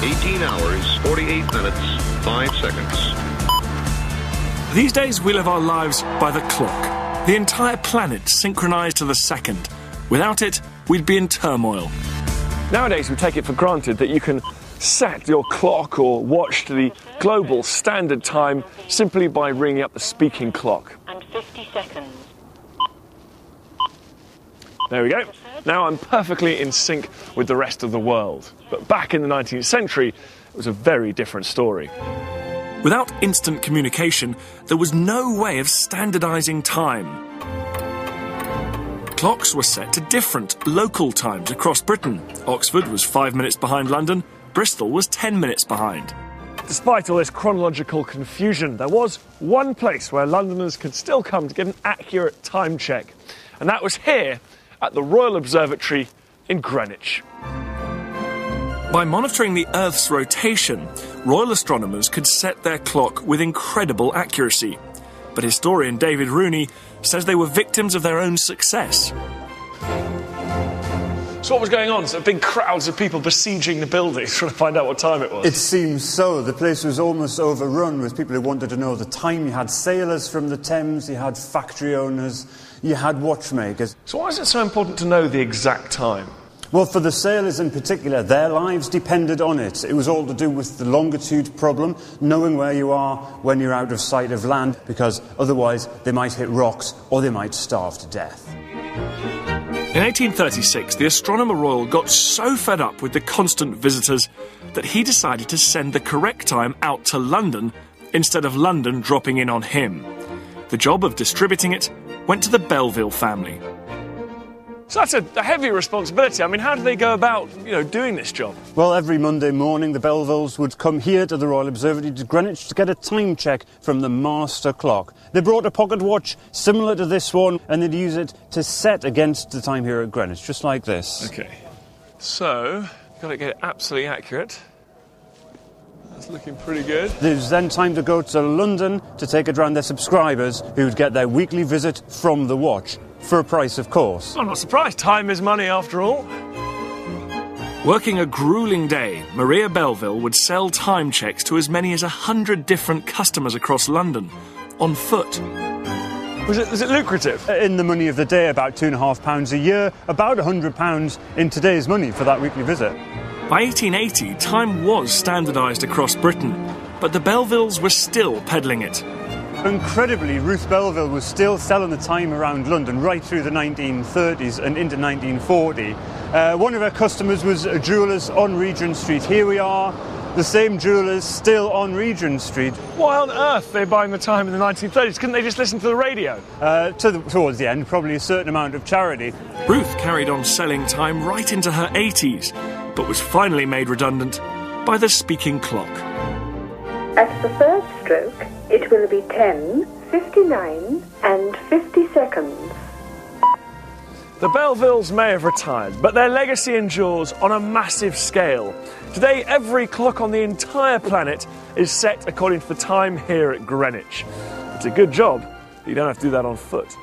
18 hours, 48 minutes, 5 seconds. These days we live our lives by the clock. The entire planet synchronised to the second. Without it, we'd be in turmoil. Nowadays we take it for granted that you can set your clock or watch to the global standard time simply by ringing up the speaking clock. And 50 seconds. There we go. Now I'm perfectly in sync with the rest of the world. But back in the 19th century, it was a very different story. Without instant communication, there was no way of standardising time. Clocks were set to different local times across Britain. Oxford was 5 minutes behind London, Bristol was 10 minutes behind. Despite all this chronological confusion, there was one place where Londoners could still come to get an accurate time check, and that was here at the Royal Observatory in Greenwich. By monitoring the Earth's rotation, royal astronomers could set their clock with incredible accuracy. But historian David Rooney says they were victims of their own success. So what was going on? So big crowds of people besieging the building, trying to find out what time it was? It seems so. The place was almost overrun with people who wanted to know the time. You had sailors from the Thames, you had factory owners, you had watchmakers. So why is it so important to know the exact time? Well, for the sailors in particular, their lives depended on it. It was all to do with the longitude problem, knowing where you are when you're out of sight of land, because otherwise they might hit rocks or they might starve to death. In 1836, the Astronomer Royal got so fed up with the constant visitors that he decided to send the correct time out to London instead of London dropping in on him. The job of distributing it went to the Belleville family. So that's a heavy responsibility. I mean, how do they go about, doing this job? Well, every Monday morning, the Bellevilles would come here to the Royal Observatory to Greenwich to get a time check from the master clock. They brought a pocket watch similar to this one, and they'd use it to set against the time here at Greenwich, just like this. OK. So, got to get it absolutely accurate. That's looking pretty good. There's then time to go to London to take it round their subscribers who would get their weekly visit from the watch. For a price, of course. I'm not surprised. Time is money, after all. Working a gruelling day, Maria Belleville would sell time checks to as many as 100 different customers across London, on foot. Was it lucrative? In the money of the day, about £2.5 a year, about £100 in today's money for that weekly visit. By 1880, time was standardised across Britain, but the Bellevilles were still peddling it. Incredibly, Ruth Belleville was still selling the time around London right through the 1930s and into 1940. One of her customers was a jeweller's on Regent Street. Here we are, the same jewellers still on Regent Street. Why on earth they're buying the time in the 1930s? Couldn't they just listen to the radio? Towards the end, probably a certain amount of charity. Ruth carried on selling time right into her 80s, but was finally made redundant by the speaking clock. At the third stroke, it will be 10, 59 and 50 seconds. The Bellevilles may have retired, but their legacy endures on a massive scale. Today, every clock on the entire planet is set according to the time here at Greenwich. It's a good job, but you don't have to do that on foot.